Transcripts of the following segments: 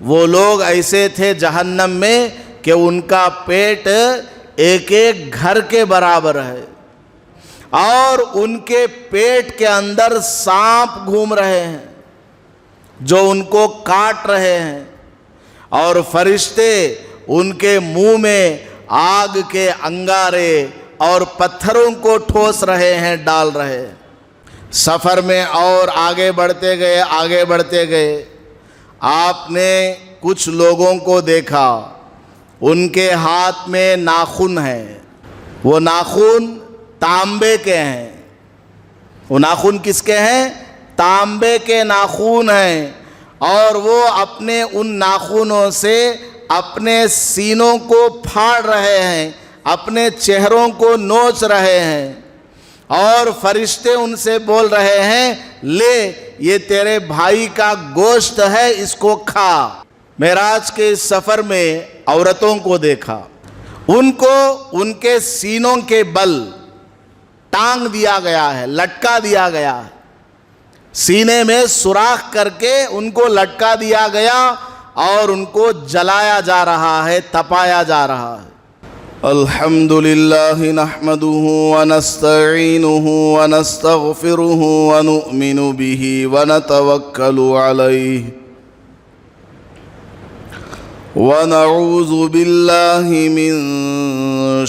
وہ لوگ ایسے تھے جہنم میں کہ ان کا پیٹ ایک ایک گھر کے برابر ہے، اور ان کے پیٹ کے اندر سانپ گھوم رہے ہیں جو ان کو کاٹ رہے ہیں، اور فرشتے ان کے منہ میں آگ کے انگارے اور پتھروں کو ٹھوس رہے ہیں، ڈال رہے ہیں۔ سفر میں اور آگے بڑھتے گئے، آپ نے کچھ لوگوں کو دیکھا، ان کے ہاتھ میں ناخن ہیں، وہ ناخن تانبے کے ہیں۔ وہ ناخن کس کے ہیں؟ تانبے کے ناخن ہیں، اور وہ اپنے ان ناخنوں سے اپنے سینوں کو پھاڑ رہے ہیں، اپنے چہروں کو نوچ رہے ہیں، اور فرشتے ان سے بول رہے ہیں، لے یہ تیرے بھائی کا گوشت ہے، اس کو کھا۔ معراج کے اس سفر میں عورتوں کو دیکھا، ان کو ان کے سینوں کے بل ٹانگ دیا گیا ہے، لٹکا دیا گیا ہے، سینے میں سوراخ کر کے ان کو لٹکا دیا گیا، اور ان کو جلایا جا رہا ہے، تپایا جا رہا ہے۔ الحمدللہ نحمده ونستعینه ونستغفره ونؤمن به ونتوکل علیہ ونعوذ باللہ من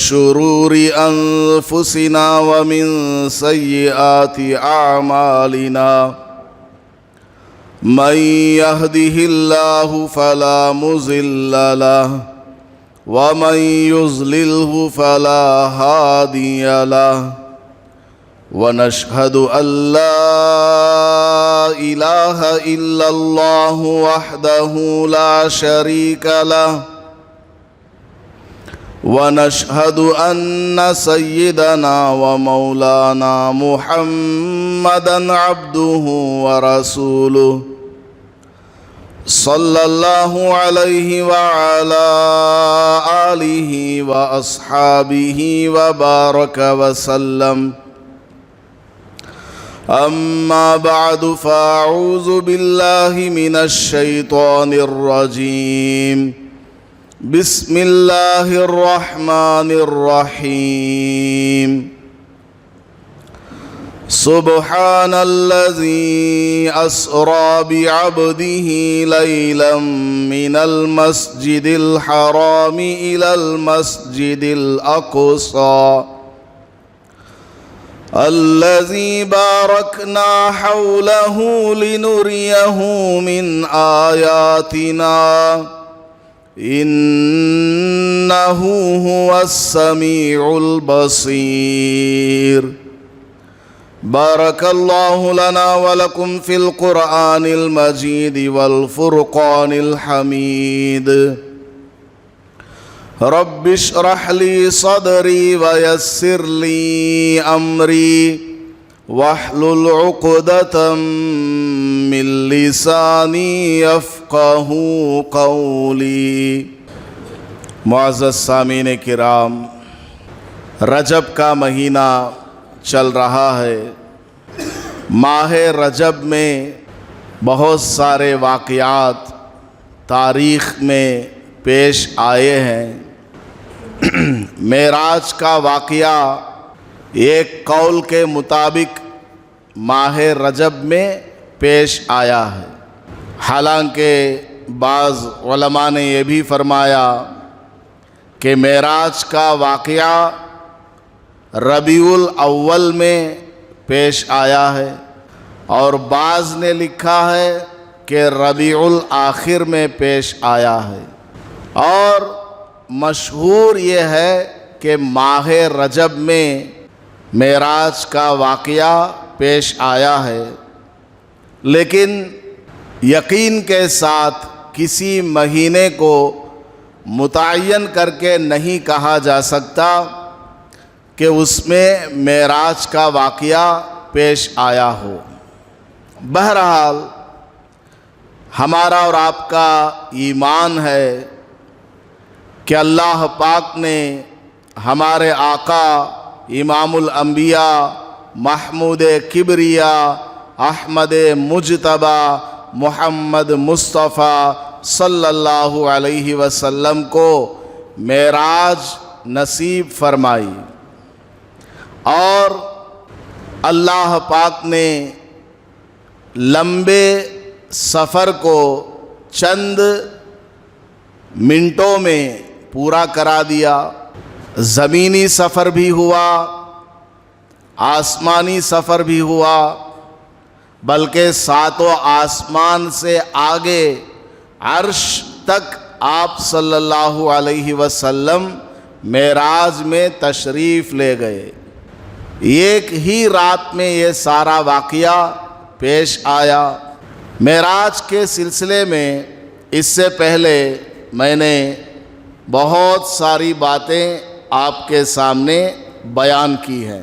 شرور انفسنا ومن سیئات اعمالنا من يهده الله فلا مضل له ومن يضلله فلا هادي له ونشهد أن لا إله إلا الله وحده لا شريك له ونشهد أن سيدنا ومولانا محمدا عبده ورسوله صلی اللہ علیہ وعلا آلہ واصحابہ وبارک وسلم اما بعد فاعوذ باللہ من الشیطان الرجیم بسم اللہ الرحمن الرحیم سبحان الذي أسرى بعبده ليلا من المسجد الحرام إلى المسجد الأقصى الذي باركنا حوله لنريه من آياتنا إنه هو السميع البصير بارك الله لنا ولكم في القرآن المجيد والفرقان الحميد رب اشرح لي صدري ويسر لي أمري واحلل عقدة من لساني يفقه قولي۔ معزز سامعین کرام، رجب کا مہینہ چل رہا ہے۔ ماہ رجب میں بہت سارے واقعات تاریخ میں پیش آئے ہیں۔ معراج کا واقعہ ایک قول کے مطابق ماہ رجب میں پیش آیا ہے، حالانکہ بعض علماء نے یہ بھی فرمایا کہ معراج کا واقعہ ربیع الاول میں پیش آیا ہے، اور بعض نے لکھا ہے کہ ربیع الاخر میں پیش آیا ہے، اور مشہور یہ ہے کہ ماہ رجب میں معراج کا واقعہ پیش آیا ہے، لیکن یقین کے ساتھ کسی مہینے کو متعین کر کے نہیں کہا جا سکتا کہ اس میں معراج کا واقعہ پیش آیا ہو۔ بہرحال ہمارا اور آپ کا ایمان ہے کہ اللہ پاک نے ہمارے آقا امام الانبیاء محمود کبریا احمد مجتبی محمد مصطفیٰ صلی اللہ علیہ وسلم کو معراج نصیب فرمائی، اور اللہ پاک نے لمبے سفر کو چند منٹوں میں پورا کرا دیا۔ زمینی سفر بھی ہوا، آسمانی سفر بھی ہوا، بلکہ ساتوں آسمان سے آگے عرش تک آپ صلی اللہ علیہ وسلم معراج میں تشریف لے گئے۔ ایک ہی رات میں یہ سارا واقعہ پیش آیا۔ معراج کے سلسلے میں اس سے پہلے میں نے بہت ساری باتیں آپ کے سامنے بیان کی ہیں۔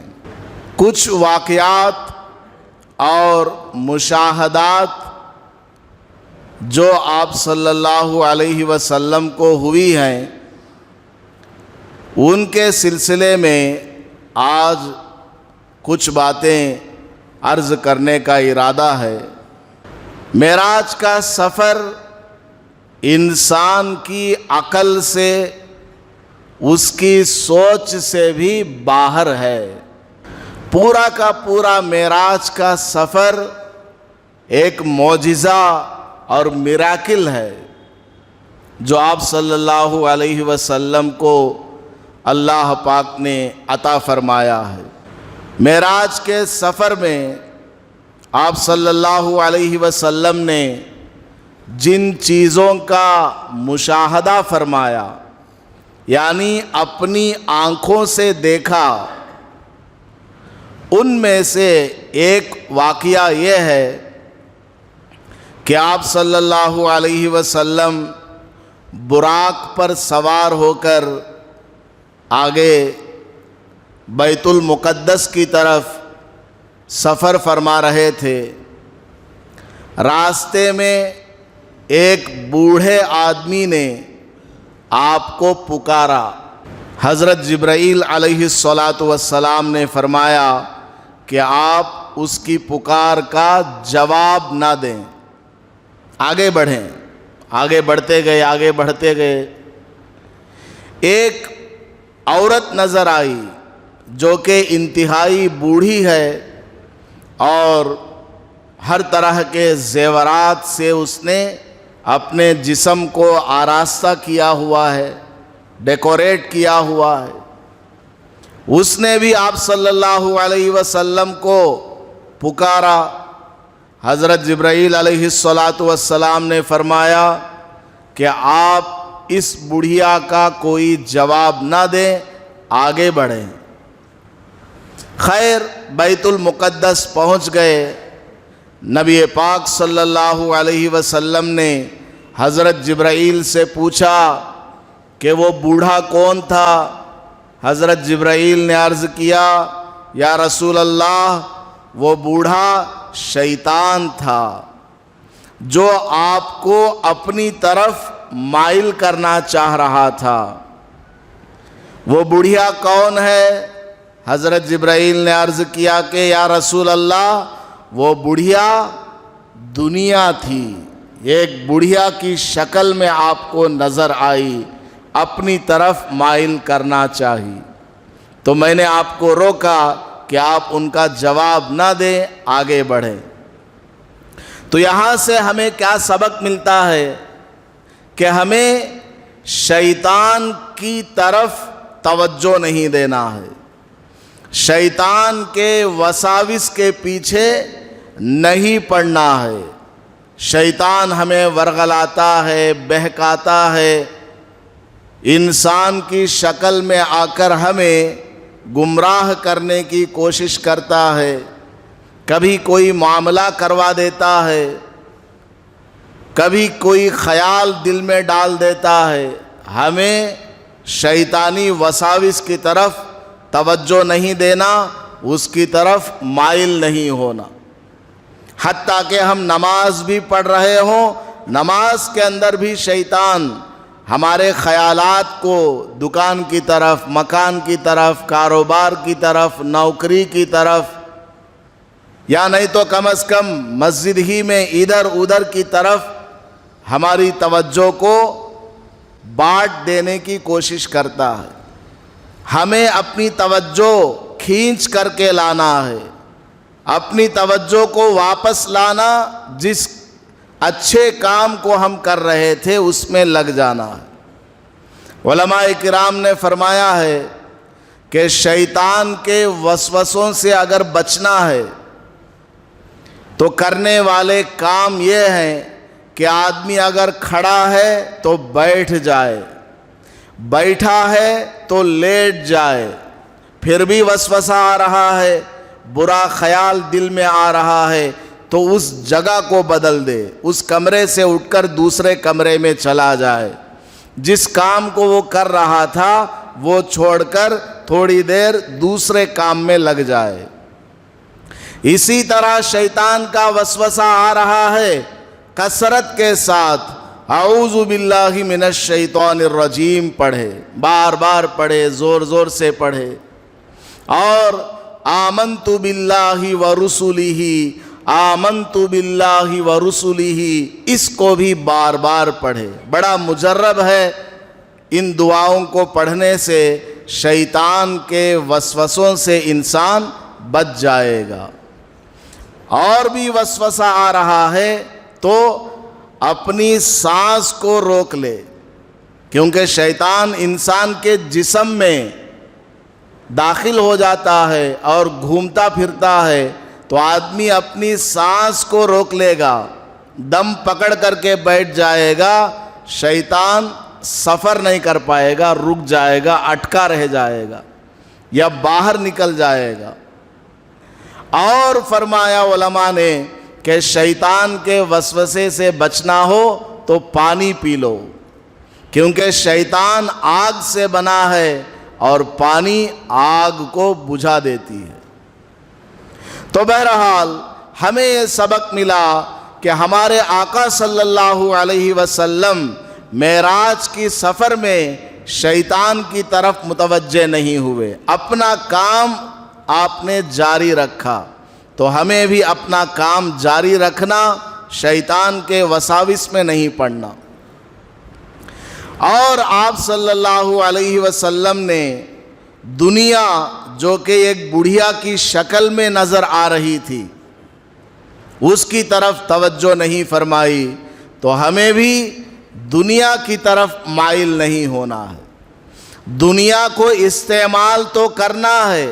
کچھ واقعات اور مشاہدات جو آپ صلی اللہ علیہ وسلم کو ہوئی ہیں، ان کے سلسلے میں آج کچھ باتیں عرض کرنے کا ارادہ ہے۔ معراج کا سفر انسان کی عقل سے، اس کی سوچ سے بھی باہر ہے۔ پورا کا پورا معراج کا سفر ایک معجزہ اور میراکل ہے جو آپ صلی اللہ علیہ وسلم کو اللہ پاک نے عطا فرمایا ہے۔ معراج کے سفر میں آپ صلی اللہ علیہ وسلم نے جن چیزوں کا مشاہدہ فرمایا، یعنی اپنی آنکھوں سے دیکھا، ان میں سے ایک واقعہ یہ ہے کہ آپ صلی اللہ علیہ وسلم براق پر سوار ہو کر آگے بیت المقدس کی طرف سفر فرما رہے تھے۔ راستے میں ایک بوڑھے آدمی نے آپ کو پکارا۔ حضرت جبرائیل علیہ السلام نے فرمایا کہ آپ اس کی پکار کا جواب نہ دیں، آگے بڑھیں۔ آگے بڑھتے گئے، ایک عورت نظر آئی جو کہ انتہائی بوڑھی ہے اور ہر طرح کے زیورات سے اس نے اپنے جسم کو آراستہ کیا ہوا ہے، ڈیکوریٹ کیا ہوا ہے۔ اس نے بھی آپ صلی اللہ علیہ وسلم کو پکارا۔ حضرت جبرائیل علیہ السلام نے فرمایا کہ آپ اس بڑھیا کا کوئی جواب نہ دیں، آگے بڑھیں۔ خیر، بیت المقدس پہنچ گئے۔ نبی پاک صلی اللہ علیہ وسلم نے حضرت جبرائیل سے پوچھا کہ وہ بوڑھا کون تھا؟ حضرت جبرائیل نے عرض کیا، یا رسول اللہ، وہ بوڑھا شیطان تھا جو آپ کو اپنی طرف مائل کرنا چاہ رہا تھا۔ وہ بڑھیا کون ہے؟ حضرت جبرائیل نے عرض کیا کہ یا رسول اللہ، وہ بڑھیا دنیا تھی، ایک بڑھیا کی شکل میں آپ کو نظر آئی، اپنی طرف مائل کرنا چاہی، تو میں نے آپ کو روکا کہ آپ ان کا جواب نہ دیں، آگے بڑھیں۔ تو یہاں سے ہمیں کیا سبق ملتا ہے کہ ہمیں شیطان کی طرف توجہ نہیں دینا ہے، شیطان کے وساوس کے پیچھے نہیں پڑنا ہے۔ شیطان ہمیں ورغلاتا ہے، بہکاتا ہے، انسان کی شکل میں آ کر ہمیں گمراہ کرنے کی کوشش کرتا ہے۔ کبھی کوئی معاملہ کروا دیتا ہے، کبھی کوئی خیال دل میں ڈال دیتا ہے۔ ہمیں شیطانی وساوس کی طرف توجہ نہیں دینا، اس کی طرف مائل نہیں ہونا۔ حتیٰ کہ ہم نماز بھی پڑھ رہے ہوں، نماز کے اندر بھی شیطان ہمارے خیالات کو دکان کی طرف، مکان کی طرف، کاروبار کی طرف، نوکری کی طرف، یا نہیں تو کم از کم مسجد ہی میں ادھر ادھر کی طرف ہماری توجہ کو بانٹ دینے کی کوشش کرتا ہے، ہمیں اپنی توجہ کھینچ کر کے لانا ہے، اپنی توجہ کو واپس لانا، جس اچھے کام کو ہم کر رہے تھے اس میں لگ جانا ہے۔ علماء کرام نے فرمایا ہے کہ شیطان کے وسوسوں سے اگر بچنا ہے تو کرنے والے کام یہ ہیں کہ آدمی اگر کھڑا ہے تو بیٹھ جائے، بیٹھا ہے تو لیٹ جائے، پھر بھی وسوسہ آ رہا ہے، برا خیال دل میں آ رہا ہے تو اس جگہ کو بدل دے، اس کمرے سے اٹھ کر دوسرے کمرے میں چلا جائے، جس کام کو وہ کر رہا تھا وہ چھوڑ کر تھوڑی دیر دوسرے کام میں لگ جائے۔ اسی طرح شیطان کا وسوسہ آ رہا ہے، کثرت کے ساتھ اعوذ باللہ من الشیطان الرجیم پڑھے، بار بار پڑھے، زور زور سے پڑھے، اور آمنت باللہ ورسلہ، آمنت باللہ ورسلہ، اس کو بھی بار بار پڑھے۔ بڑا مجرب ہے ان دعاؤں کو پڑھنے سے، شیطان کے وسوسوں سے انسان بچ جائے گا۔ اور بھی وسوسہ آ رہا ہے تو اپنی سانس کو روک لے، کیونکہ شیطان انسان کے جسم میں داخل ہو جاتا ہے اور گھومتا پھرتا ہے، تو آدمی اپنی سانس کو روک لے گا، دم پکڑ کر کے بیٹھ جائے گا، شیطان سفر نہیں کر پائے گا، رک جائے گا، اٹکا رہ جائے گا یا باہر نکل جائے گا۔ اور فرمایا علماء نے کہ شیطان کے وسوسے سے بچنا ہو تو پانی پی لو، کیونکہ شیطان آگ سے بنا ہے اور پانی آگ کو بجھا دیتی ہے۔ تو بہرحال ہمیں یہ سبق ملا کہ ہمارے آقا صلی اللہ علیہ وسلم معراج کی سفر میں شیطان کی طرف متوجہ نہیں ہوئے، اپنا کام آپ نے جاری رکھا، تو ہمیں بھی اپنا کام جاری رکھنا، شیطان کے وساوس میں نہیں پڑنا۔ اور آپ صلی اللہ علیہ وسلم نے دنیا جو کہ ایک بڑھیا کی شکل میں نظر آ رہی تھی اس کی طرف توجہ نہیں فرمائی، تو ہمیں بھی دنیا کی طرف مائل نہیں ہونا ہے۔ دنیا کو استعمال تو کرنا ہے،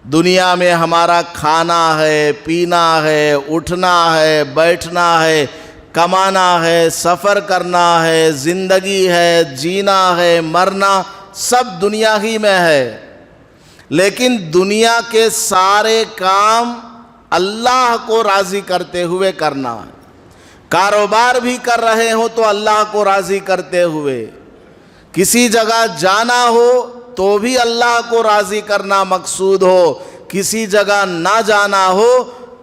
دنیا میں ہمارا کھانا ہے، پینا ہے، اٹھنا ہے، بیٹھنا ہے، کمانا ہے، سفر کرنا ہے، زندگی ہے، جینا ہے، مرنا، سب دنیا ہی میں ہے، لیکن دنیا کے سارے کام اللہ کو راضی کرتے ہوئے کرنا ہے۔ کاروبار بھی کر رہے ہو تو اللہ کو راضی کرتے ہوئے، کسی جگہ جانا ہو تو بھی اللہ کو راضی کرنا مقصود ہو، کسی جگہ نہ جانا ہو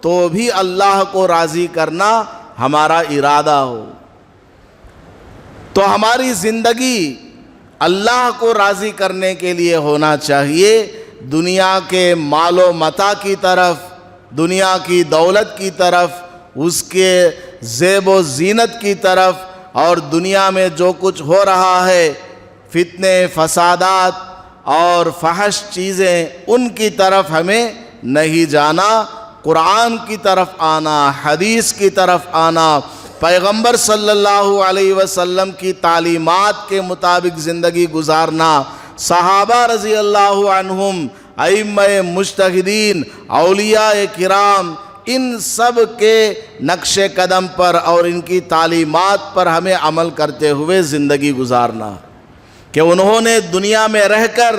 تو بھی اللہ کو راضی کرنا ہمارا ارادہ ہو۔ تو ہماری زندگی اللہ کو راضی کرنے کے لیے ہونا چاہیے، دنیا کے مال و متاع کی طرف، دنیا کی دولت کی طرف، اس کے زیب و زینت کی طرف، اور دنیا میں جو کچھ ہو رہا ہے، فتنے، فسادات اور فحش چیزیں، ان کی طرف ہمیں نہیں جانا، قرآن کی طرف آنا، حدیث کی طرف آنا، پیغمبر صلی اللہ علیہ وسلم کی تعلیمات کے مطابق زندگی گزارنا، صحابہ رضی اللہ عنہم، ائمہ مجتہدین، اولیاء کرام، ان سب کے نقش قدم پر اور ان کی تعلیمات پر ہمیں عمل کرتے ہوئے زندگی گزارنا، کہ انہوں نے دنیا میں رہ کر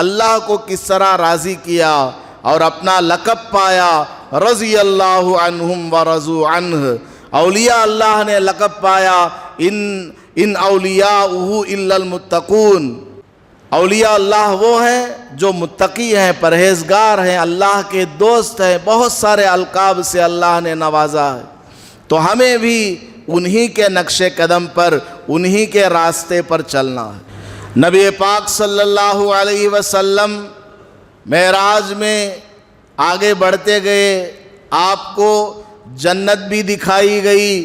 اللہ کو کس طرح راضی کیا اور اپنا لقب پایا، رضی اللہ عنہم ورضوا عنہ، اولیاء اللہ نے لقب پایا، ان اولیاءہ الا المتقون، اولیاء اللہ وہ ہیں جو متقی ہیں، پرہیزگار ہیں، اللہ کے دوست ہیں، بہت سارے القاب سے اللہ نے نوازا ہے۔ تو ہمیں بھی انہی کے نقش قدم پر، انہی کے راستے پر چلنا ہے۔ نبی پاک صلی اللہ علیہ وسلم معراج میں آگے بڑھتے گئے، آپ کو جنت بھی دکھائی گئی،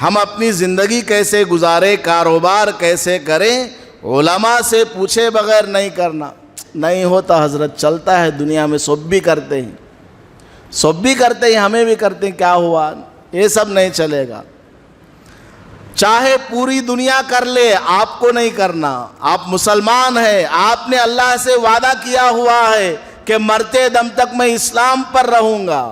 ہم اپنی زندگی کیسے گزارے، کاروبار کیسے کریں، علماء سے پوچھے بغیر نہیں کرنا۔ نہیں ہوتا حضرت، چلتا ہے دنیا میں، سب بھی کرتے ہیں، سب بھی کرتے ہیں، ہمیں بھی کرتے ہیں، کیا ہوا؟ یہ سب نہیں چلے گا۔ چاہے پوری دنیا کر لے، آپ کو نہیں کرنا۔ آپ مسلمان ہیں، آپ نے اللہ سے وعدہ کیا ہوا ہے کہ مرتے دم تک میں اسلام پر رہوں گا۔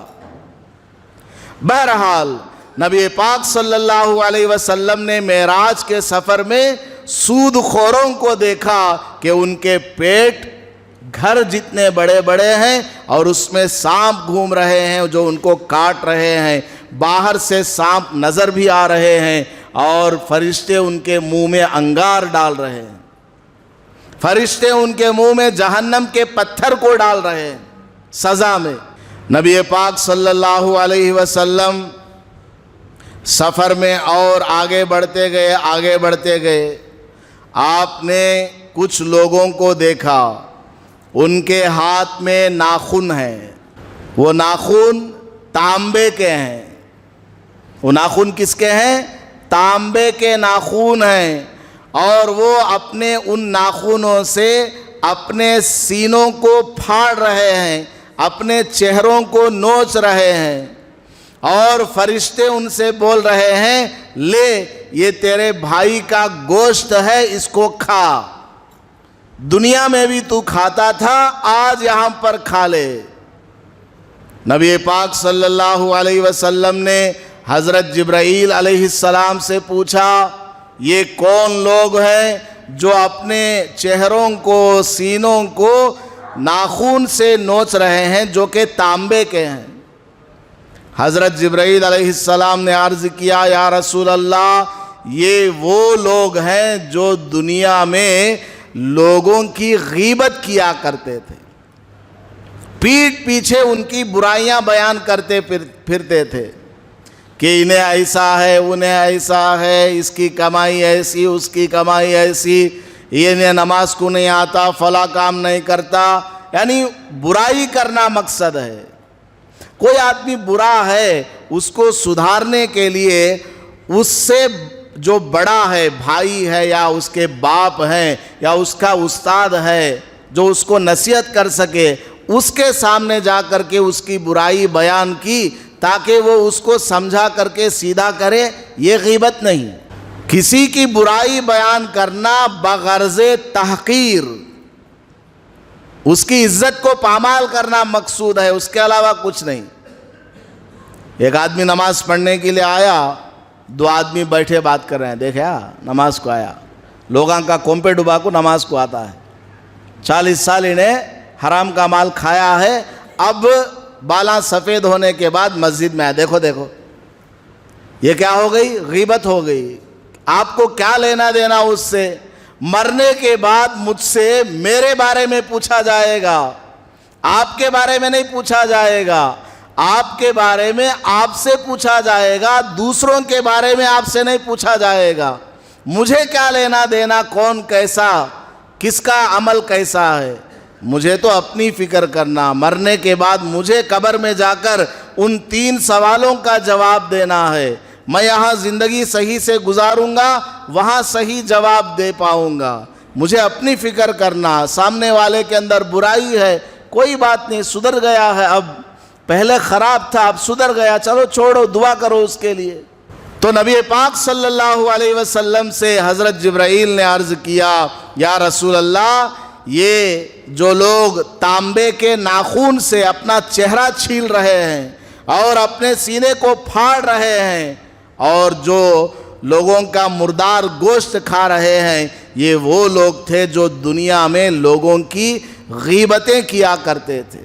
بہرحال نبی پاک صلی اللہ علیہ وسلم نے معراج کے سفر میں سود خوروں کو دیکھا کہ ان کے پیٹ گھر جتنے بڑے بڑے ہیں اور اس میں سانپ گھوم رہے ہیں جو ان کو کاٹ رہے ہیں، باہر سے سانپ نظر بھی آ رہے ہیں اور فرشتے ان کے منہ میں انگار ڈال رہے ہیں، فرشتے ان کے منہ میں جہنم کے پتھر کو ڈال رہے ہیں سزا میں۔ نبی پاک صلی اللہ علیہ وسلم سفر میں اور آگے بڑھتے گئے، آگے بڑھتے گئے۔ آپ نے کچھ لوگوں کو دیکھا، ان کے ہاتھ میں ناخن ہیں، وہ ناخن تانبے کے ہیں۔ وہ ناخن کس کے ہیں؟ تانبے کے ناخن ہیں، اور وہ اپنے ان ناخنوں سے اپنے سینوں کو پھاڑ رہے ہیں، اپنے چہروں کو نوچ رہے ہیں، اور فرشتے ان سے بول رہے ہیں، لے یہ تیرے بھائی کا گوشت ہے، اس کو کھا، دنیا میں بھی تو کھاتا تھا، آج یہاں پر کھا لے۔ نبی پاک صلی اللہ علیہ وسلم نے حضرت جبرائیل علیہ السلام سے پوچھا، یہ کون لوگ ہیں جو اپنے چہروں کو، سینوں کو ناخن سے نوچ رہے ہیں جو کہ تانبے کے ہیں؟ حضرت جبرائیل علیہ السلام نے عرض کیا، یا رسول اللہ، یہ وہ لوگ ہیں جو دنیا میں لوگوں کی غیبت کیا کرتے تھے، پیٹھ پیچھے ان کی برائیاں بیان کرتے پھرتے تھے کہ انہیں ایسا ہے، انہیں ایسا ہے، اس کی کمائی ایسی، اس کی کمائی ایسی، یہ نماز کو نہیں آتا، فلاں کام نہیں کرتا، یعنی برائی کرنا مقصد ہے۔ کوئی آدمی برا ہے، اس کو سدھارنے کے لیے اس سے جو بڑا ہے، بھائی ہے یا اس کے باپ ہیں یا اس کا استاد ہے جو اس کو نصیحت کر سکے، اس کے سامنے جا کر کے اس کی برائی بیان کی تاکہ وہ اس کو سمجھا کر کے سیدھا کرے، یہ غیبت نہیں۔ کسی کی برائی بیان کرنا بغرض تحقیر، اس کی عزت کو پامال کرنا مقصود ہے، اس کے علاوہ کچھ نہیں۔ ایک آدمی نماز پڑھنے کے لیے آیا، دو آدمی بیٹھے بات کر رہے ہیں، دیکھا نماز کو آیا، لوگاں کا کومپے ڈبا کو نماز کو آتا ہے، 40 سال انہیں حرام کا مال کھایا ہے، اب بالاں سفید ہونے کے بعد مسجد میں آیا، دیکھو دیکھو یہ کیا ہو گئی؟ غیبت ہو گئی۔ آپ کو کیا لینا دینا اس سے؟ مرنے کے بعد مجھ سے میرے بارے میں پوچھا جائے گا، آپ کے بارے میں نہیں پوچھا جائے گا، آپ کے بارے میں آپ سے پوچھا جائے گا، دوسروں کے بارے میں آپ سے نہیں پوچھا جائے گا۔ مجھے کیا لینا دینا کون کیسا، کس کا عمل کیسا ہے؟ مجھے تو اپنی فکر کرنا، مرنے کے بعد مجھے قبر میں جا کر ان 3 سوالوں کا جواب دینا ہے۔ میں یہاں زندگی صحیح سے گزاروں گا، وہاں صحیح جواب دے پاؤں گا۔ مجھے اپنی فکر کرنا، سامنے والے کے اندر برائی ہے، کوئی بات نہیں، سدھر گیا ہے، اب پہلے خراب تھا اب سدھر گیا، چلو چھوڑو، دعا کرو اس کے لیے۔ تو نبی پاک صلی اللہ علیہ وسلم سے حضرت جبرائیل نے عرض کیا، یا رسول اللہ، یہ جو لوگ تانبے کے ناخن سے اپنا چہرہ چھیل رہے ہیں اور اپنے سینے کو پھاڑ رہے ہیں اور جو لوگوں کا مردار گوشت کھا رہے ہیں، یہ وہ لوگ تھے جو دنیا میں لوگوں کی غیبتیں کیا کرتے تھے۔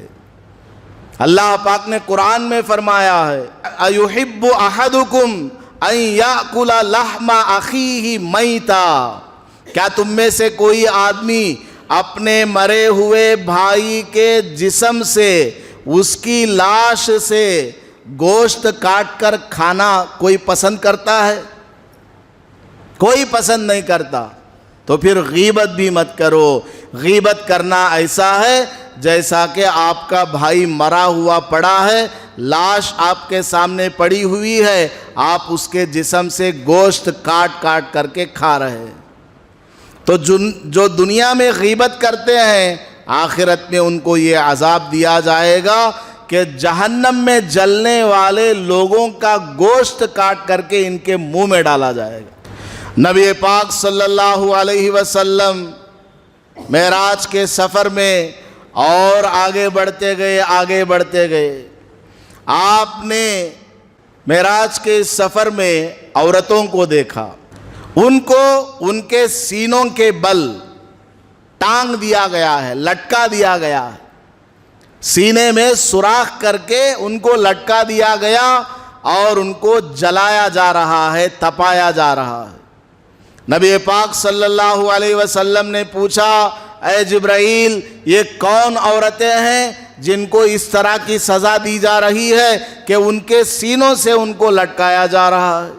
اللہ پاک نے قرآن میں فرمایا ہے، اَيُحِبُّ أَحَدُكُمْ أَن يَأْكُلَ لَحْمَ أَخِيهِ مَيْتًا، کیا تم میں سے کوئی آدمی اپنے مرے ہوئے بھائی کے جسم سے، اس کی لاش سے گوشت کاٹ کر کھانا کوئی پسند کرتا ہے؟ کوئی پسند نہیں کرتا۔ تو پھر غیبت بھی مت کرو۔ غیبت کرنا ایسا ہے جیسا کہ آپ کا بھائی مرا ہوا پڑا ہے، لاش آپ کے سامنے پڑی ہوئی ہے، آپ اس کے جسم سے گوشت کاٹ کاٹ کر کے کھا رہے ہیں۔ تو جو دنیا میں غیبت کرتے ہیں، آخرت میں ان کو یہ عذاب دیا جائے گا کہ جہنم میں جلنے والے لوگوں کا گوشت کاٹ کر کے ان کے منہ میں ڈالا جائے گا۔ نبی پاک صلی اللہ علیہ وسلم معراج کے سفر میں اور آگے بڑھتے گئے، آپ نے معراج کے سفر میں عورتوں کو دیکھا، ان کو ان کے سینوں کے بل ٹانگ دیا گیا ہے، لٹکا دیا گیا ہے، سینے میں سوراخ کر کے ان کو لٹکا دیا گیا اور ان کو جلایا جا رہا ہے، تپایا جا رہا ہے۔ نبی پاک صلی اللہ علیہ وسلم نے پوچھا، اے جبرائیل، یہ کون عورتیں ہیں جن کو اس طرح کی سزا دی جا رہی ہے کہ ان کے سینوں سے ان کو لٹکایا جا رہا ہے؟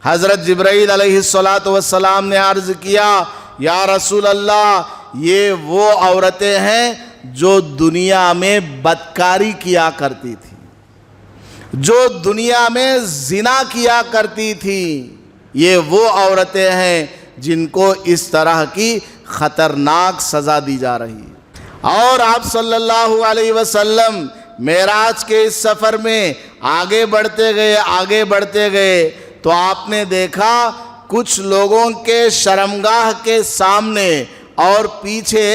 حضرت جبرائیل علیہ السلام نے عرض کیا، یا رسول اللہ، یہ وہ عورتیں ہیں جو دنیا میں بدکاری کیا کرتی تھی، جو دنیا میں زنا کیا کرتی تھی، یہ وہ عورتیں ہیں جن کو اس طرح کی خطرناک سزا دی جا رہی ہے۔ اور آپ صلی اللہ علیہ وسلم معراج کے اس سفر میں آگے بڑھتے گئے تو آپ نے دیکھا کچھ لوگوں کے شرمگاہ کے سامنے اور پیچھے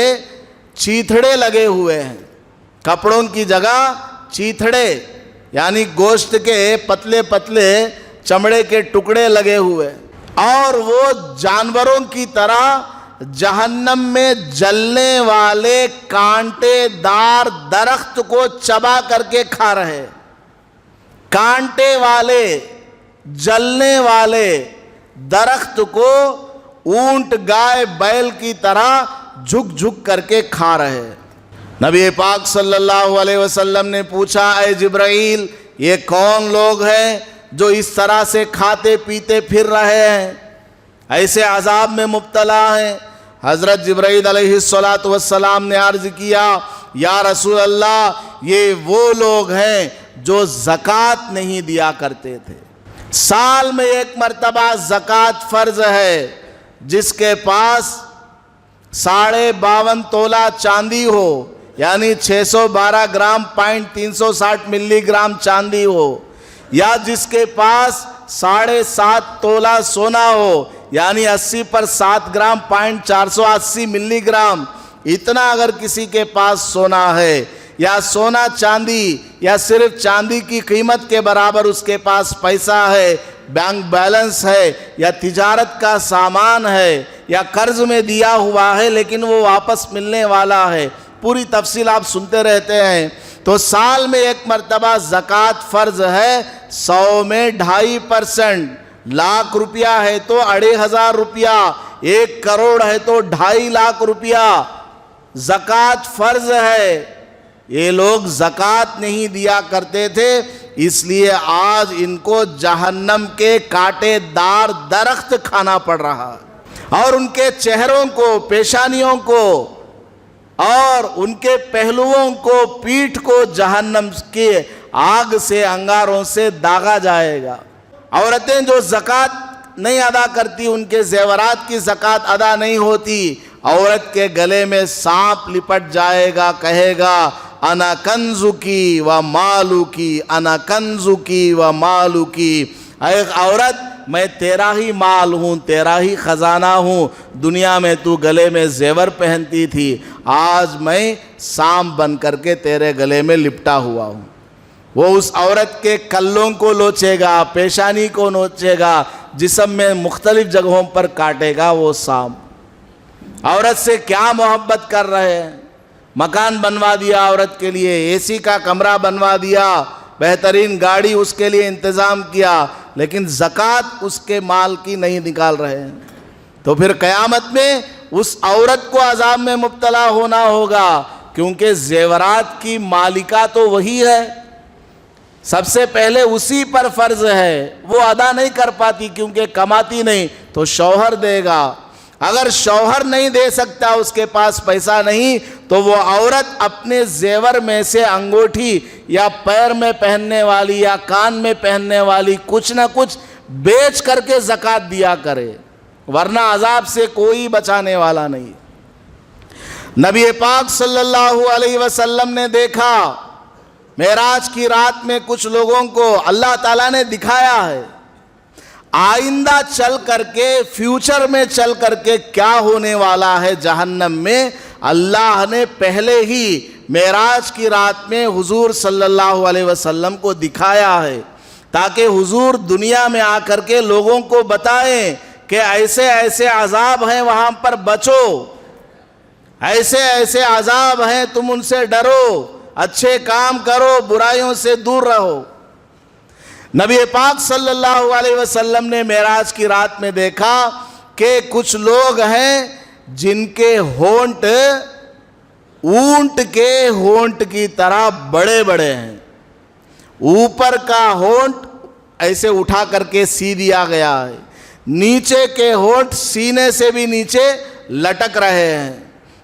چیتھڑے لگے ہوئے ہیں، کپڑوں کی جگہ چیتھڑے، یعنی گوشت کے پتلے پتلے چمڑے کے ٹکڑے لگے ہوئے، اور وہ جانوروں کی طرح جہنم میں جلنے والے کانٹے دار درخت کو چبا کر کے کھا رہے، کانٹے والے جلنے والے درخت کو اونٹ گائے بیل کی طرح جھک جھک کر کے کھا رہے۔ نبی پاک صلی اللہ علیہ وسلم نے پوچھا، اے جبرائیل، یہ کون لوگ ہیں جو اس طرح سے کھاتے پیتے پھر رہے ہیں، ایسے عذاب میں مبتلا ہیں؟ حضرت جبرائیل علیہ السلام نے عرض کیا، یا رسول اللہ، یہ وہ لوگ ہیں جو زکوٰۃ نہیں دیا کرتے تھے۔ سال میں ایک مرتبہ زکوٰۃ فرض ہے، جس کے پاس 52.5 تولہ چاندی ہو، یعنی 612 گرام 360 ملی گرام چاندی ہو، یا جس کے پاس 7.5 تولہ سونا ہو، یعنی 80 پر 7 گرام 480 ملی گرام، اتنا اگر کسی کے پاس سونا ہے، یا سونا چاندی، یا صرف چاندی کی قیمت کے برابر اس کے پاس پیسہ ہے، بینک بیلنس ہے، یا تجارت کا سامان ہے، یا قرض میں دیا ہوا ہے لیکن وہ واپس ملنے والا ہے، پوری تفصیل آپ سنتے رہتے ہیں، تو سال میں ایک مرتبہ زکوٰۃ فرض ہے۔ 100 میں 2.5%، لاکھ روپیہ ہے تو 2,500 روپیہ، 1 کروڑ ہے تو 2.5 لاکھ روپیہ زکوٰۃ فرض ہے۔ یہ لوگ زکوٰۃ نہیں دیا کرتے تھے، اس لیے آج ان کو جہنم کے کانٹے دار درخت کھانا پڑ رہا، اور ان کے چہروں کو، پیشانیوں کو، اور ان کے پہلوؤں کو، پیٹھ کو جہنم کے آگ سے، انگاروں سے داغا جائے گا۔ عورتیں جو زکوٰۃ نہیں ادا کرتی، ان کے زیورات کی زکوٰۃ ادا نہیں ہوتی، عورت کے گلے میں سانپ لپٹ جائے گا، کہے گا، انا کنزکی و مالوکی، انا کنزکی و مالوکی، اے عورت، میں تیرا ہی مال ہوں، تیرا ہی خزانہ ہوں، دنیا میں تو گلے میں زیور پہنتی تھی، آج میں سانپ بن کر کے تیرے گلے میں لپٹا ہوا ہوں۔ وہ اس عورت کے کلوں کو نوچے گا، پیشانی کو نوچے گا، جسم میں مختلف جگہوں پر کاٹے گا وہ سانپ۔ عورت سے کیا محبت کر رہے ہیں، مکان بنوا دیا عورت کے لیے، اے سی کا کمرہ بنوا دیا، بہترین گاڑی اس کے لیے انتظام کیا، لیکن زکوٰۃ اس کے مال کی نہیں نکال رہے ہیں، تو پھر قیامت میں اس عورت کو عذاب میں مبتلا ہونا ہوگا، کیونکہ زیورات کی مالکہ تو وہی ہے، سب سے پہلے اسی پر فرض ہے، وہ ادا نہیں کر پاتی کیونکہ کماتی نہیں، تو شوہر دے گا، اگر شوہر نہیں دے سکتا، اس کے پاس پیسہ نہیں، تو وہ عورت اپنے زیور میں سے انگوٹھی یا پیر میں پہننے والی یا کان میں پہننے والی کچھ نہ کچھ بیچ کر کے زکوٰۃ دیا کرے، ورنہ عذاب سے کوئی بچانے والا نہیں۔ نبی پاک صلی اللہ علیہ وسلم نے دیکھا معراج کی رات میں کچھ لوگوں کو اللہ تعالیٰ نے دکھایا ہے، آئندہ چل کر کے، فیوچر میں چل کر کے کیا ہونے والا ہے جہنم میں، اللہ نے پہلے ہی معراج کی رات میں حضور صلی اللہ علیہ وسلم کو دکھایا ہے، تاکہ حضور دنیا میں آ کر کے لوگوں کو بتائیں کہ ایسے ایسے عذاب ہیں، وہاں پر بچو، ایسے ایسے عذاب ہیں، تم ان سے ڈرو، اچھے کام کرو، برائیوں سے دور رہو۔ نبی پاک صلی اللہ علیہ وسلم نے معراج کی رات میں دیکھا کہ کچھ لوگ ہیں جن کے ہونٹ اونٹ کے ہونٹ کی طرح بڑے بڑے ہیں، اوپر کا ہونٹ ایسے اٹھا کر کے سی دیا گیا ہے، نیچے کے ہونٹ سینے سے بھی نیچے لٹک رہے ہیں،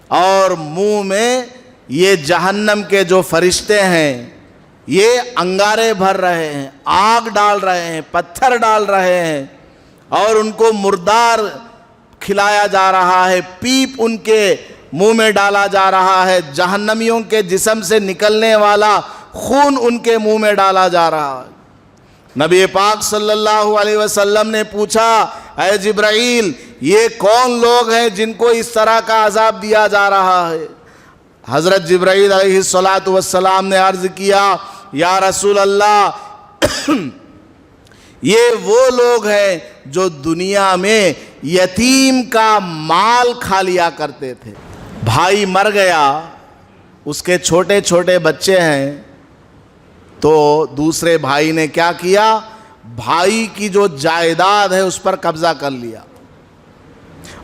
اور منہ میں یہ جہنم کے جو فرشتے ہیں یہ انگارے بھر رہے ہیں، آگ ڈال رہے ہیں، پتھر ڈال رہے ہیں، اور ان کو مردار کھلایا جا رہا ہے، پیپ ان کے منہ میں ڈالا جا رہا ہے، جہنمیوں کے جسم سے نکلنے والا خون ان کے منہ میں ڈالا جا رہا ہے۔ نبی پاک صلی اللہ علیہ وسلم نے پوچھا، اے جبرائیل، یہ کون لوگ ہیں جن کو اس طرح کا عذاب دیا جا رہا ہے؟ حضرت جبرائیل علیہ السلام نے عرض کیا، یا رسول اللہ، یہ وہ لوگ ہیں جو دنیا میں یتیم کا مال کھا لیا کرتے تھے۔ بھائی مر گیا، اس کے چھوٹے چھوٹے بچے ہیں، تو دوسرے بھائی نے کیا کیا؟ بھائی کی جو جائیداد ہے اس پر قبضہ کر لیا۔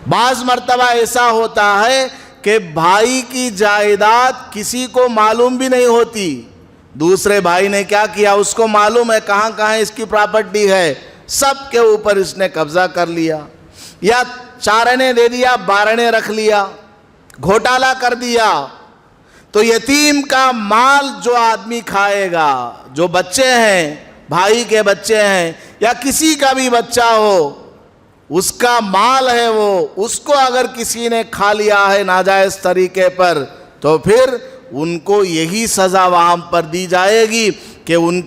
بعض مرتبہ ایسا ہوتا ہے کہ بھائی کی جائیداد کسی کو معلوم بھی نہیں ہوتی، دوسرے بھائی نے کیا کیا؟ اس کو معلوم ہے کہاں کہاں اس کی پراپرٹی ہے، سب کے اوپر اس نے قبضہ کر لیا، یا چارنے دے دیا، بارنے رکھ لیا، گھوٹالا کر دیا۔ تو یتیم کا مال جو آدمی کھائے گا، جو بچے ہیں، بھائی کے بچے ہیں یا کسی کا بھی بچہ ہو، اس کا مال ہے وہ، اس کو اگر کسی نے کھا لیا ہے ناجائز طریقے پر، تو پھر ان کو یہی سزا وہاں پر دی جائے گی کہ ان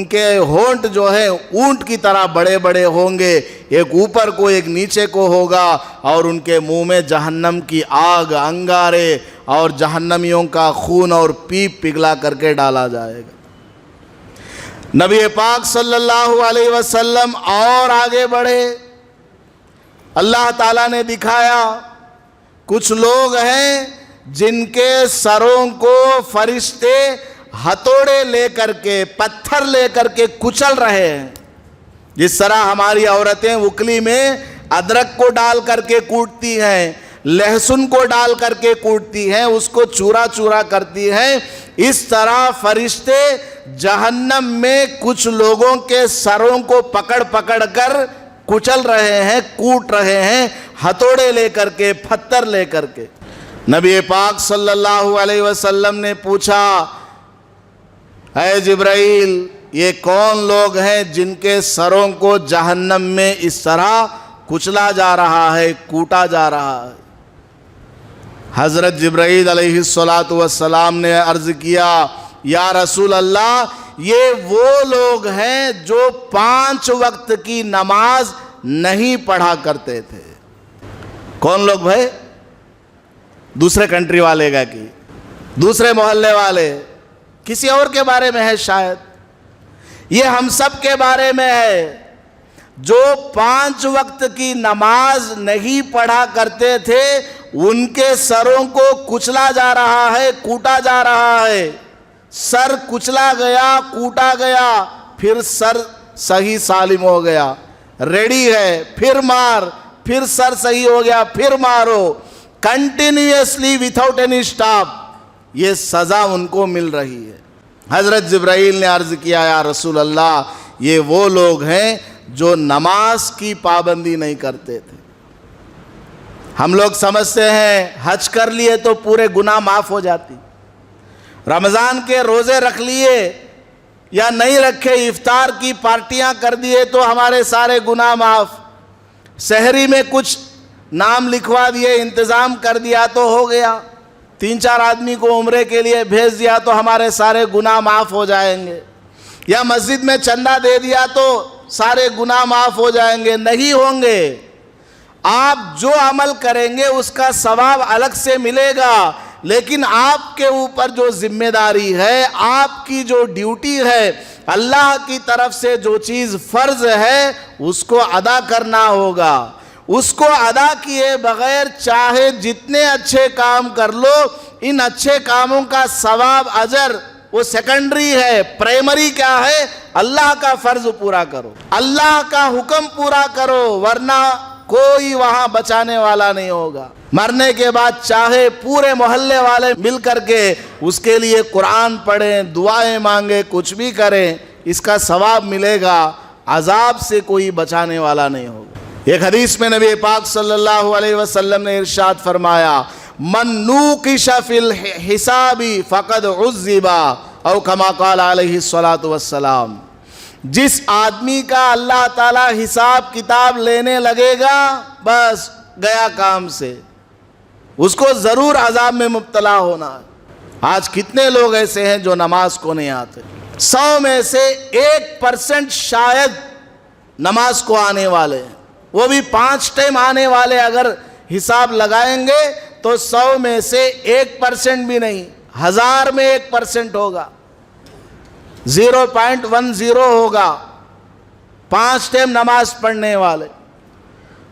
کے ہونٹ جو ہے اونٹ کی طرح بڑے بڑے ہوں گے، ایک اوپر کو ایک نیچے کو ہوگا، اور ان کے منہ میں جہنم کی آگ، انگارے اور جہنمیوں کا خون اور پیپ پگھلا کر کے ڈالا جائے گا۔ نبی پاک صلی اللہ علیہ وسلم اور آگے بڑھے، اللہ تعالیٰ نے دکھایا کچھ لوگ ہیں جن کے سروں کو فرشتے ہتھوڑے لے کر کے، پتھر لے کر کے کچل رہے ہیں، جس طرح ہماری عورتیں وکلی میں ادرک کو ڈال کر کے کوٹتی ہیں، لہسن کو ڈال کر کے کوٹتی ہیں، اس کو چورا چورا کرتی ہیں، اس طرح فرشتے جہنم میں کچھ لوگوں کے سروں کو پکڑ پکڑ کر کچل رہے ہیں، کوٹ رہے ہیں، ہتھوڑے لے کر کے، پتھر لے کر کے۔ نبی پاک صلی اللہ علیہ وسلم نے پوچھا، اے جبرائیل، یہ کون لوگ ہیں جن کے سروں کو جہنم میں اس طرح کچلا جا رہا ہے، کوٹا جا رہا ہے؟ حضرت جبرائیل علیہ السلام نے عرض کیا، یا رسول اللہ، یہ وہ لوگ ہیں جو 5 وقت کی نماز نہیں پڑھا کرتے تھے۔ کون لوگ بھائی؟ دوسرے کنٹری والے گا کہ دوسرے محلے والے، کسی اور کے بارے میں ہے شاید، یہ ہم سب کے بارے میں ہے، جو 5 وقت کی نماز نہیں پڑھا کرتے تھے، ان کے سروں کو کچلا جا رہا ہے، کوٹا جا رہا ہے۔ سر کچلا گیا، کوٹا گیا، پھر سر صحیح سالم ہو گیا، ریڈی ہے، پھر مار، پھر سر صحیح ہو گیا، پھر مارو، کنٹینیوسلی وداؤٹ اینی سٹاپ، یہ سزا ان کو مل رہی ہے۔ حضرت جبرائیل نے عرض کیا، یا رسول اللہ، یہ وہ لوگ ہیں جو نماز کی پابندی نہیں کرتے تھے۔ ہم لوگ سمجھتے ہیں حج کر لیے تو پورے گناہ معاف ہو جاتی، رمضان کے روزے رکھ لیے یا نہیں رکھے، افطار کی پارٹیاں کر دیے تو ہمارے سارے گناہ معاف، سحری میں کچھ نام لکھوا دیے، انتظام کر دیا تو ہو گیا، 3-4 آدمی کو عمرے کے لیے بھیج دیا تو ہمارے سارے گناہ معاف ہو جائیں گے، یا مسجد میں چندہ دے دیا تو سارے گناہ معاف ہو جائیں گے۔ نہیں ہوں گے، آپ جو عمل کریں گے اس کا ثواب الگ سے ملے گا، لیکن آپ کے اوپر جو ذمہ داری ہے، آپ کی جو ڈیوٹی ہے، اللہ کی طرف سے جو چیز فرض ہے اس کو ادا کرنا ہوگا۔ اس کو ادا کیے بغیر چاہے جتنے اچھے کام کر لو، ان اچھے کاموں کا ثواب اجر وہ سیکنڈری ہے، پرائمری کیا ہے؟ اللہ کا فرض پورا کرو، اللہ کا حکم پورا کرو، ورنہ کوئی وہاں بچانے والا نہیں ہوگا۔ مرنے کے بعد چاہے پورے محلے والے مل کر کے اس کے لیے قرآن پڑھیں، دعائیں مانگیں، کچھ بھی کریں، اس کا ثواب ملے گا، عذاب سے کوئی بچانے والا نہیں ہوگا۔ ایک حدیث میں نبی پاک صلی اللہ علیہ وسلم نے ارشاد فرمایا، من نوقش فی الحساب فقد عذب، او کما قال علیہ الصلاۃ والسلام، جس آدمی کا اللہ تعالی حساب کتاب لینے لگے گا بس گیا کام سے، اس کو ضرور عذاب میں مبتلا ہونا ہے۔ آج کتنے لوگ ایسے ہیں جو نماز کو نہیں آتے؟ 100 میں سے 1% شاید نماز کو آنے والے ہیں، وہ بھی 5 ٹائم آنے والے اگر حساب لگائیں گے تو 100 میں سے 1% بھی نہیں، 1000 میں 1% ہوگا، 0.10 ہوگا 5 ٹائم نماز پڑھنے والے۔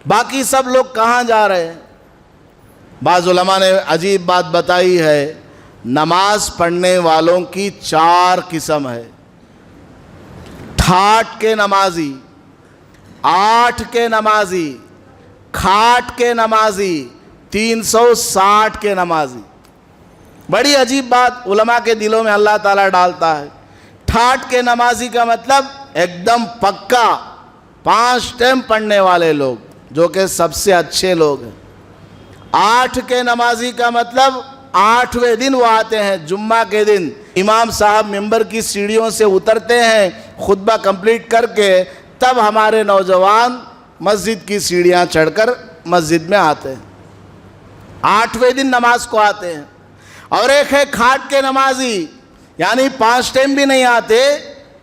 باقی سب لوگ کہاں جا رہے ہیں؟ بعض علماء نے عجیب بات بتائی ہے، نماز پڑھنے والوں کی 4 قسم ہے، ٹھاٹ کے نمازی، 8 کے نمازی، کھاٹ کے نمازی، 360 کے نمازی۔ بڑی عجیب بات علماء کے دلوں میں اللہ تعالیٰ ڈالتا ہے۔ ٹھاٹ کے نمازی کا مطلب ایک دم پکا 5 ٹائم پڑھنے والے لوگ، جو کہ سب سے اچھے لوگ ہیں۔ 8 کے نمازی کا مطلب 8ویں دن وہ آتے ہیں، جمعہ کے دن امام صاحب ممبر کی سیڑھیوں سے اترتے ہیں خطبہ کمپلیٹ کر کے، تب ہمارے نوجوان مسجد کی سیڑھیاں چڑھ کر مسجد میں آتے ہیں، 8ویں دن نماز کو آتے ہیں۔ اور ایک ہے کھاٹ کے نمازی، یعنی 5 ٹائم بھی نہیں آتے،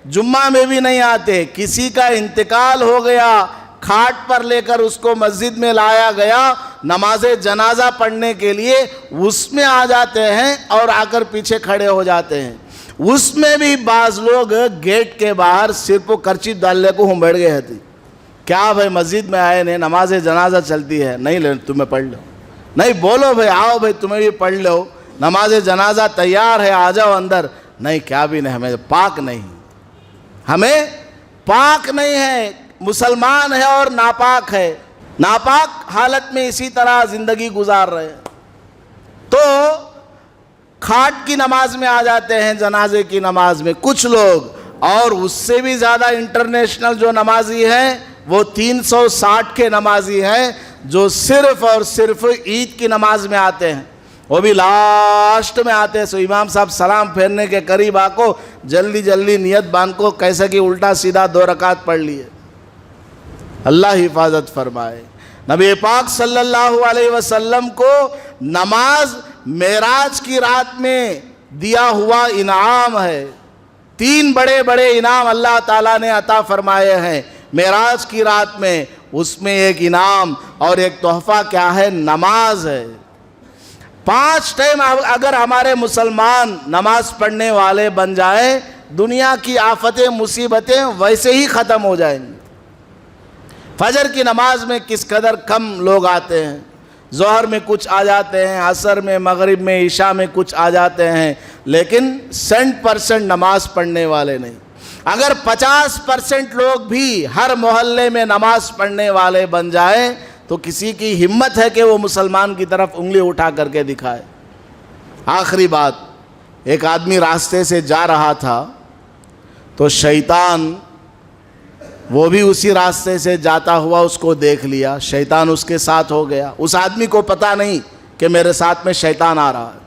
جمعہ میں بھی نہیں آتے، کسی کا انتقال ہو گیا، کھاٹ پر لے کر اس کو مسجد میں لایا گیا نماز جنازہ پڑھنے کے لیے، اس میں آ جاتے ہیں اور آ کر پیچھے کھڑے ہو جاتے ہیں۔ اس میں بھی بعض لوگ گیٹ کے باہر صرف کرچی ڈالنے کو ہم بیٹھ گئے تھے، کیا بھائی مسجد میں آئے نہیں، نماز جنازہ چلتی ہے، نہیں تمہیں پڑھ لو، نہیں بولو بھائی آؤ بھائی تمہیں بھی پڑھ لو، نماز جنازہ تیار ہے آ جاؤ اندر، نہیں کیا بھی نہیں، ہمیں پاک نہیں، ہمیں پاک نہیں ہے، مسلمان ہے اور ناپاک ہے، ناپاک حالت میں اسی طرح زندگی گزار رہے ہیں۔ تو کھاٹ کی نماز میں آ جاتے ہیں، جنازے کی نماز میں کچھ لوگ، اور اس سے بھی زیادہ انٹرنیشنل جو نمازی ہیں وہ 360 کے نمازی ہیں، جو صرف اور صرف عید کی نماز میں آتے ہیں، وہ بھی لاسٹ میں آتے ہیں، سو امام صاحب سلام پھیرنے کے قریب آ کو جلدی جلدی نیت باندھ کو کیسا کہ الٹا سیدھا 2 رکعت پڑھ لیے۔ اللہ حفاظت فرمائے۔ نبی پاک صلی اللہ علیہ وسلم کو نماز معراج کی رات میں دیا ہوا انعام ہے، 3 بڑے بڑے انعام اللہ تعالیٰ نے عطا فرمائے ہیں معراج کی رات میں، اس میں ایک انعام اور ایک تحفہ کیا ہے؟ نماز ہے۔ 5 ٹائم اگر ہمارے مسلمان نماز پڑھنے والے بن جائیں، دنیا کی آفتیں مصیبتیں ویسے ہی ختم ہو جائیں گی۔ فجر کی نماز میں کس قدر کم لوگ آتے ہیں، ظہر میں کچھ آ جاتے ہیں، عصر میں، مغرب میں، عشاء میں کچھ آ جاتے ہیں، لیکن 100% نماز پڑھنے والے نہیں۔ اگر 50% لوگ بھی ہر محلے میں نماز پڑھنے والے بن جائیں تو کسی کی ہمت ہے کہ وہ مسلمان کی طرف انگلی اٹھا کر کے دکھائے۔ آخری بات، ایک آدمی راستے سے جا رہا تھا تو شیطان وہ بھی اسی راستے سے جاتا ہوا اس کو دیکھ لیا، شیطان اس کے ساتھ ہو گیا۔ اس آدمی کو پتہ نہیں کہ میرے ساتھ میں شیطان آ رہا ہے۔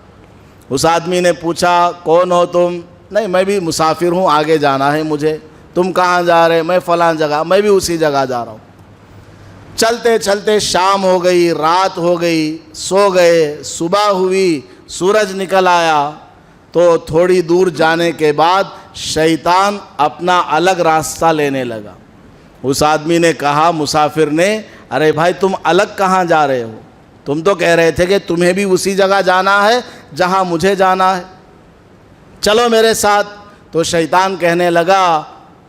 اس آدمی نے پوچھا کون ہو تم؟ نہیں میں بھی مسافر ہوں، آگے جانا ہے مجھے۔ تم کہاں جا رہے؟ میں فلاں جگہ، میں بھی اسی جگہ جا رہا ہوں۔ چلتے چلتے شام ہو گئی، رات ہو گئی، سو گئے، صبح ہوئی، سورج نکل آیا، تو تھوڑی دور جانے کے بعد شیطان اپنا الگ راستہ لینے لگا۔ اس آدمی نے کہا، مسافر نے، ارے بھائی تم الگ کہاں جا رہے ہو؟ تم تو کہہ رہے تھے کہ تمہیں بھی اسی جگہ جانا ہے جہاں مجھے جانا ہے، چلو میرے ساتھ۔ تو شیطان کہنے لگا،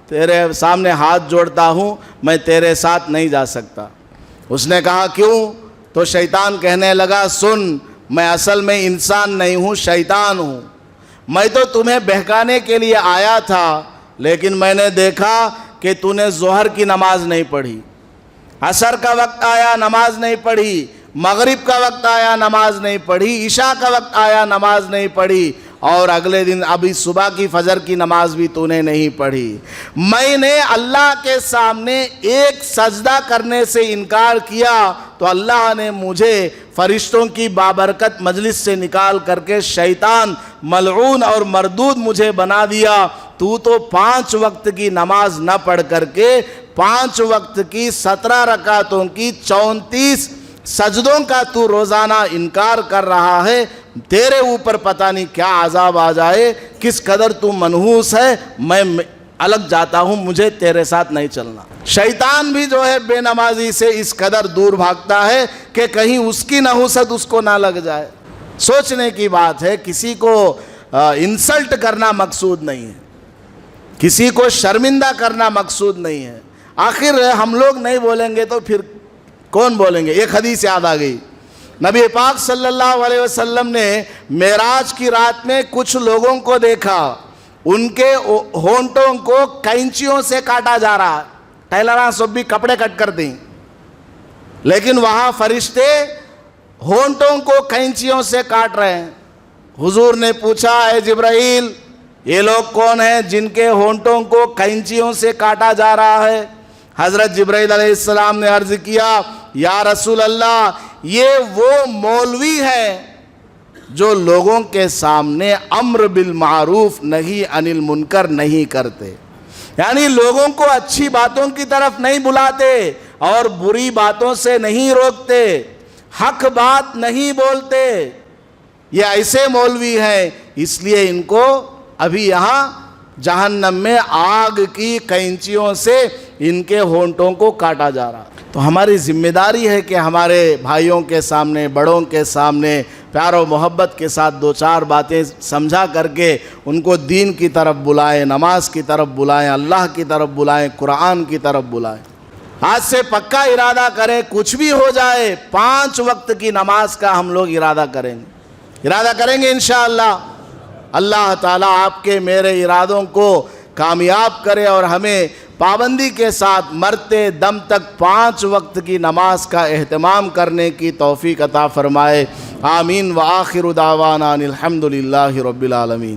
تیرے سامنے ہاتھ جوڑتا ہوں، میں تیرے ساتھ نہیں جا سکتا۔ اس نے کہا کیوں؟ تو شیطان کہنے لگا، سن، میں اصل میں انسان نہیں ہوں، شیطان ہوں۔ میں تو تمہیں بہکانے کے لیے آیا تھا، لیکن میں نے دیکھا کہ تو نے ظہر کی نماز نہیں پڑھی، عصر کا وقت آیا نماز نہیں پڑھی، مغرب کا وقت آیا نماز نہیں پڑھی، عشاء کا وقت آیا نماز نہیں پڑھی، اور اگلے دن ابھی صبح کی فجر کی نماز بھی تو نے نہیں پڑھی۔ میں نے اللہ کے سامنے ایک سجدہ کرنے سے انکار کیا تو اللہ نے مجھے فرشتوں کی بابرکت مجلس سے نکال کر کے شیطان ملعون اور مردود مجھے بنا دیا۔ تو 5 وقت کی نماز نہ پڑھ کر کے 5 وقت کی 17 رکعتوں کی 34 سجدوں کا تو روزانہ انکار کر رہا ہے، تیرے اوپر پتہ نہیں کیا عذاب آ جائے، کس قدر تو منحوس ہے، میں الگ جاتا ہوں، مجھے تیرے ساتھ نہیں چلنا۔ شیطان بھی جو ہے بے نمازی سے اس قدر دور بھاگتا ہے کہ کہیں اس کی نحوست اس کو نہ لگ جائے۔ سوچنے کی بات ہے، کسی کو انسلٹ کرنا مقصود نہیں ہے، کسی کو شرمندہ کرنا مقصود نہیں ہے۔ آخر ہم لوگ نہیں بولیں گے تو پھر کون بولیں گے؟ ایک حدیث یاد آ گئی، نبی پاک صلی اللہ علیہ وسلم نے معراج کی رات میں کچھ لوگوں کو دیکھا، ان کے ہونٹوں کو کینچیوں سے کاٹا جا رہا ہے، ٹیلراں سب بھی کپڑے کٹ کر دیں، لیکن وہاں فرشتے ہونٹوں کو کینچیوں سے کاٹ رہے ہیں۔ حضور نے پوچھا، اے جبرائیل، یہ لوگ کون ہیں جن کے ہونٹوں کو کینچیوں سے کاٹا جا رہا ہے؟ حضرت جبرائیل علیہ السلام نے عرض کیا، یا رسول اللہ، یہ وہ مولوی ہیں جو لوگوں کے سامنے امر بالمعروف نہی عن المنکر نہیں کرتے، یعنی لوگوں کو اچھی باتوں کی طرف نہیں بلاتے اور بری باتوں سے نہیں روکتے، حق بات نہیں بولتے۔ یہ ایسے مولوی ہیں، اس لیے ان کو ابھی یہاں جہنم میں آگ کی کینچیوں سے ان کے ہونٹوں کو کاٹا جا رہا۔ تو ہماری ذمہ داری ہے کہ ہمارے بھائیوں کے سامنے، بڑوں کے سامنے پیار و محبت کے ساتھ 2-4 باتیں سمجھا کر کے ان کو دین کی طرف بلائیں، نماز کی طرف بلائیں، اللہ کی طرف بلائیں، قرآن کی طرف بلائیں۔ آج سے پکا ارادہ کریں، کچھ بھی ہو جائے 5 وقت کی نماز کا ہم لوگ ارادہ کریں گے انشاءاللہ۔ اللہ تعالیٰ آپ کے میرے ارادوں کو کامیاب کرے اور ہمیں پابندی کے ساتھ مرتے دم تک 5 وقت کی نماز کا اہتمام کرنے کی توفیق عطا فرمائے۔ آمین۔ وآخر دعوانا الحمدللہ رب العالمین۔